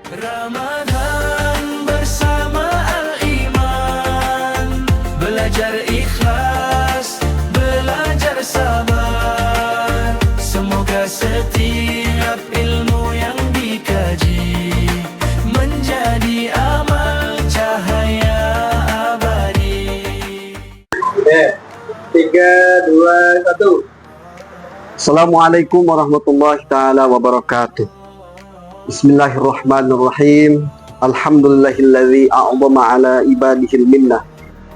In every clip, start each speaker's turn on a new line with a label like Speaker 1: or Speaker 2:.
Speaker 1: Ramadan bersama Al-Iman, belajar ikhlas, belajar sabar. Semoga setiap ilmu yang dikaji menjadi amal cahaya abadi.
Speaker 2: Oke, 3, 2, 1. Assalamualaikum warahmatullahi ta'ala wabarakatuh. Bismillahirrahmanirrahim. Alhamdulillahilladzi a'zama ala ibadihil minnah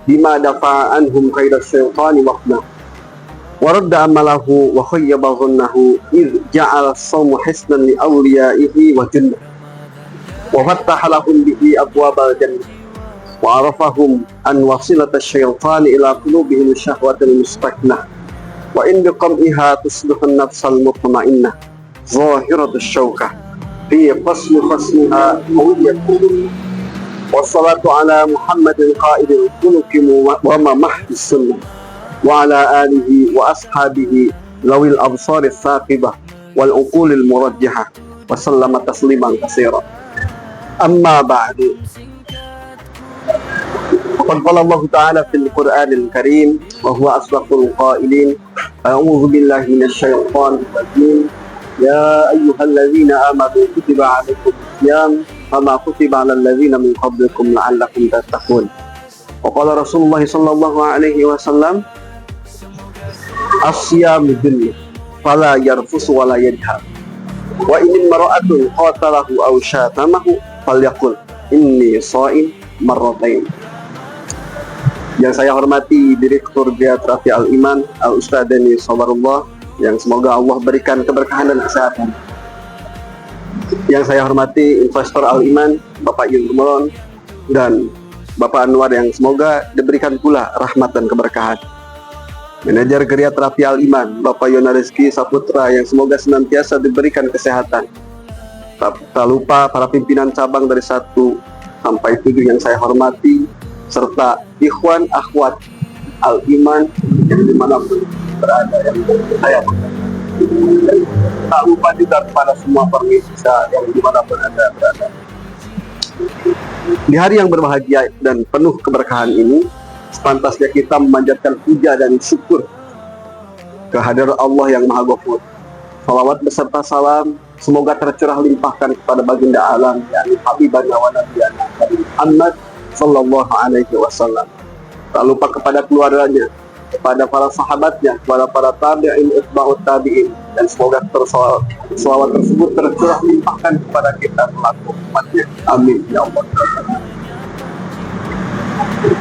Speaker 2: bima dafa'a anhum kaidas syaitani waqna wa radda amalahu wa khayyaba dhannahu idh ja'ala as-sawma hisnan li awliyaihi wa junnah wa fattaha lahum bihi abwabal jannah wa arafahum an wasilata syaitani ila qulubihim syahwatal mustaqnah wa in biqam'iha tusbihun nafsal mutma'innah zahiratus syawkah في فصل فصلها قوية. والصلاة على محمد قائد الخلق وممح السنة وعلى آله وأصحابه ذوي الأبصار الثاقبة والعقول المرجحة وسلم تسليما كثيرا. أما بعد، فقد قال الله تعالى في القرآن الكريم وهو أصدق القائلين: أعوذ بالله من الشيطان الرجيم. يا أيها الذين آمنوا كتب عليكم الصيام كما كتب على الذين من قبلكم لعلكم تتقون. وقال رسول الله صلى الله عليه وسلم: الصيام جنة فلا يرفث ولا يجهر وإن امرأة قاتله أو شاتمه فليقل إني صائم مرتين. Yang saya hormati Direktur Geografi Al-Iman Al-Ustadz Deni Sabarullah, yang semoga Allah berikan keberkahan dan kesehatan. Yang saya hormati Investor Al-Iman Bapak Yun Gumulon dan Bapak Anwar, yang semoga diberikan pula rahmat dan keberkahan. Manajer Geriatrafi Al-Iman Bapak Yona Rizky Saputra, yang semoga senantiasa diberikan kesehatan. Tak lupa para pimpinan cabang dari 1 sampai 7 yang saya hormati, serta ikhwan akhwat Al-Iman yang dimanapun berada yang saya tak lupa juga kepada semua pemirsa yang dimanapun Anda berada. Di hari yang berbahagia dan penuh keberkahan ini, sepantasnya kita memanjatkan puja dan syukur kehadirat Allah yang Maha Ghafur. Salawat beserta salam semoga tercurah limpahkan kepada baginda alam, yakni Habibana wa Nabiyana Muhammad sallallahu alaihi wasallam. Tak lupa kepada keluarganya, kepada para sahabatnya, kepada para tabi'in, itba'ut tabi'in, dan semoga selawat tersebut tercurah limpahkan kepada kita pelaku umatnya. Amin ya Allah.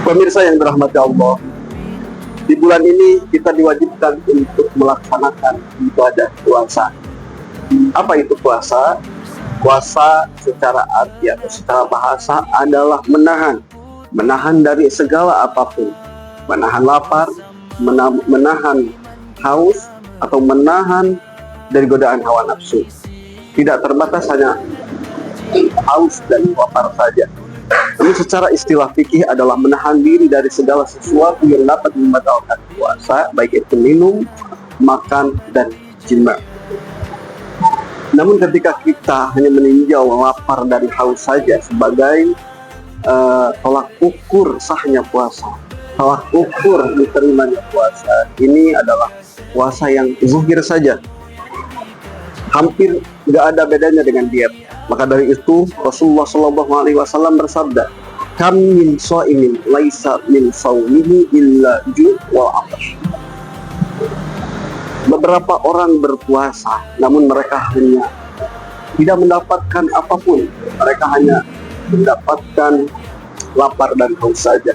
Speaker 2: Pemirsa yang dirahmati Allah, di bulan ini kita diwajibkan untuk melaksanakan ibadah puasa. Apa itu puasa? Puasa secara arti atau secara bahasa adalah menahan dari segala apapun, menahan lapar, menahan haus, atau menahan dari godaan hawa nafsu. Tidak terbatas hanya haus dan lapar saja. Ini secara istilah fikih adalah menahan diri dari segala sesuatu yang dapat membatalkan puasa, baik itu minum, makan, dan jima. Namun ketika kita hanya meninjau lapar dan haus saja sebagai tolak ukur sahnya puasa, tolak ukur diterimanya puasa, ini adalah puasa yang zuhir saja, hampir nggak ada bedanya dengan diet. Maka dari itu Rasulullah SAW bersabda, "Kam min shaimin laisa min shaumihi illa ju' wal 'atash." Beberapa orang berpuasa namun mereka hanya tidak mendapatkan apapun, mereka hanya mendapatkan lapar dan haus saja.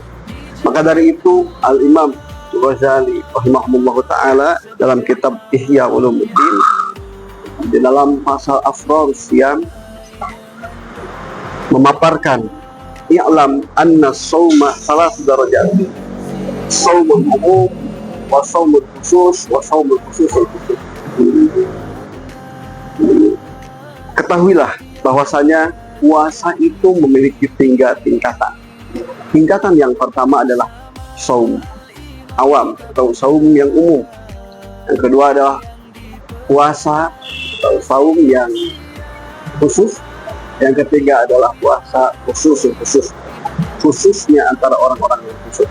Speaker 2: Maka dari itu Al-Imam Ghazali rahimahullah ta'ala dalam kitab Ihya Ulumuddin, di dalam pasal Afdhalus Shiyam, memaparkan, "I'lam anna shauma salas darajat, shaumul umum wa shaumul khusus wa shaumul khususul khusus." Ketahuilah bahwasanya puasa itu memiliki 3 tingkatan. Tingkatan yang pertama adalah shaum awam atau shaum yang umum. Yang kedua adalah puasa atau saum yang khusus. Yang ketiga adalah puasa khususnya antara orang-orang yang khusus.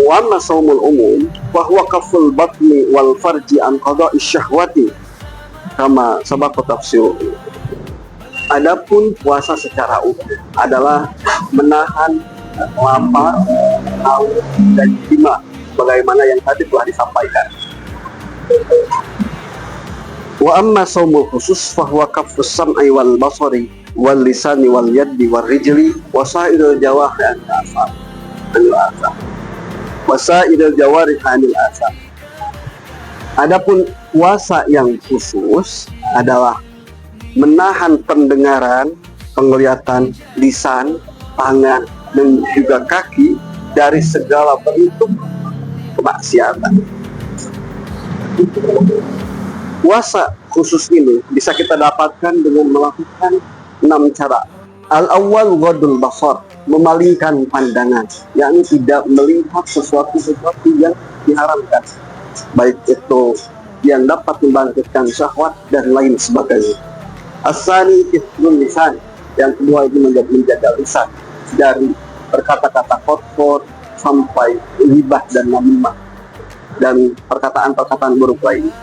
Speaker 2: Wa amma shaumul umum wa huwa kaful batni wal farji an qada'i syahwati kama sabaqa tafsir. Adapun puasa secara umum adalah menahan lapar, haus, dan jima sebagaimana yang tadi telah disampaikan. Wa amma shaumul khusus fa huwa kaffus sam'i wal basari wal lisani wal yadi wal rijli wa sa'iril jawarihi anil asar. Wasaidul jawarih anil asar. Adapun puasa yang khusus adalah menahan pendengaran, penglihatan, lisan, tangan, dan juga kaki dari segala bentuk kemaksiatan. Puasa khusus ini bisa kita dapatkan dengan melakukan 6 cara. Al-awwal ghadul basar, memalingkan pandangan, yakni tidak melihat sesuatu yang diharamkan, baik itu yang dapat membangkitkan syahwat dan lain sebagainya. As-sani hifdzul lisan, yang kedua itu menjaga lisan dari berkata-kata kotor sampai ghibah dan namimah dan perkataan-perkataan buruk lainnya.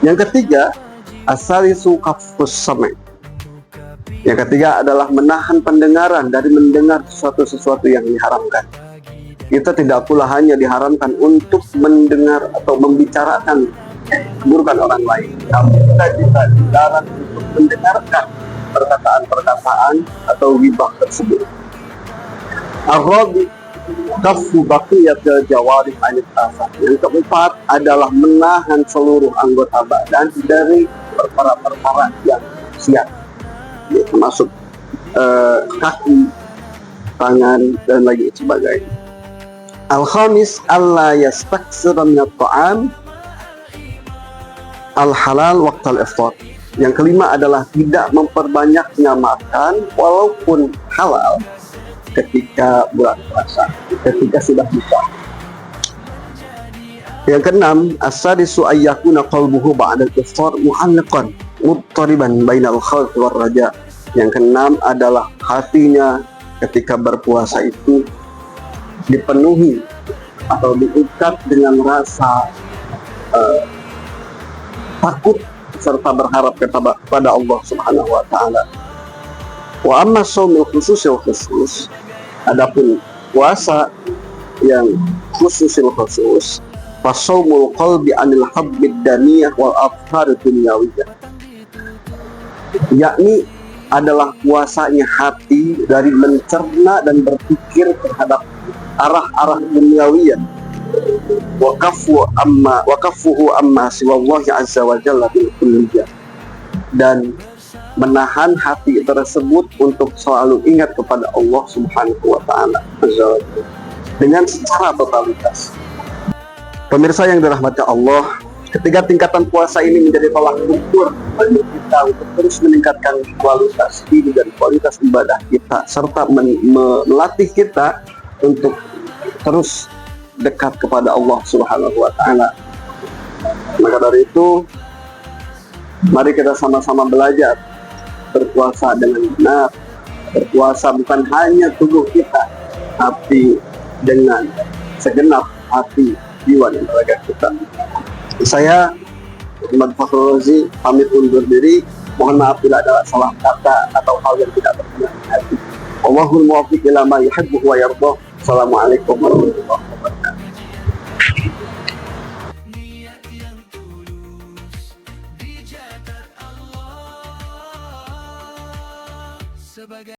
Speaker 2: Yang ketiga, as-salisu kaffus sam'. Yang ketiga adalah menahan pendengaran dari mendengar sesuatu yang diharamkan. Kita tidak pula hanya diharamkan untuk mendengar atau membicarakan keburukan orang lain, tapi kita juga dilarang untuk mendengarkan perkataan-perkataan atau ghibah tersebut. Ar-rabi kaffu baqiyatil jawarih anil asar. Yang keempat adalah menahan seluruh anggota badan dari perkara-perkara yang maksiat, termasuk kaki, tangan, dan lain sebagainya. Al-khamis alla yastaksira minat ta'am al-halal waqtal iftar. Yang kelima adalah tidak memperbanyaknya makan walaupun halal ketika bulan puasa, ketika sudah buka. Yang keenam, as-sadisu ayyakuna qalbuhu ba'da al-iftar mu'allaqan muttariban bainal khawf war raja. Yang keenam adalah hatinya ketika berpuasa itu dipenuhi atau diikat dengan rasa takut serta berharap kepada Allah Subhanahu wa taala. Wa amma shaumul khusus, adapun puasa yang khususil khusus, fa shaumul qalbi anil habbid daniyah wal afkar dunyawiyah, yakni adalah puasanya hati dari mencerna dan berpikir terhadap arah-arah duniawiyah, wa kaffuhu amma siwallahi azza wa jalla bil kulliyah, dan menahan hati tersebut untuk selalu ingat kepada Allah Subhanahu wa taala dengan secara totalitas. Pemirsa yang dirahmati Allah, ketiga tingkatan puasa ini menjadi tolak ukur bagi kita untuk terus meningkatkan kualitas diri dan kualitas ibadah kita, serta melatih kita untuk terus dekat kepada Allah Subhanahu wa taala. Maka dari itu, mari kita sama-sama belajar berpuasa dengan benar. Berpuasa bukan hanya tubuh kita, tapi dengan segenap hati, jiwa, dan raga kita. Saya Muhammad Fakhrul Razi pamit undur diri. Mohon maaf bila ada salah kata atau hal yang tidak berkenan di hati. Allahul muwaffiq ila ma yuhibbu wa yardah. Assalamualaikum warahmatullahi wabarakatuh.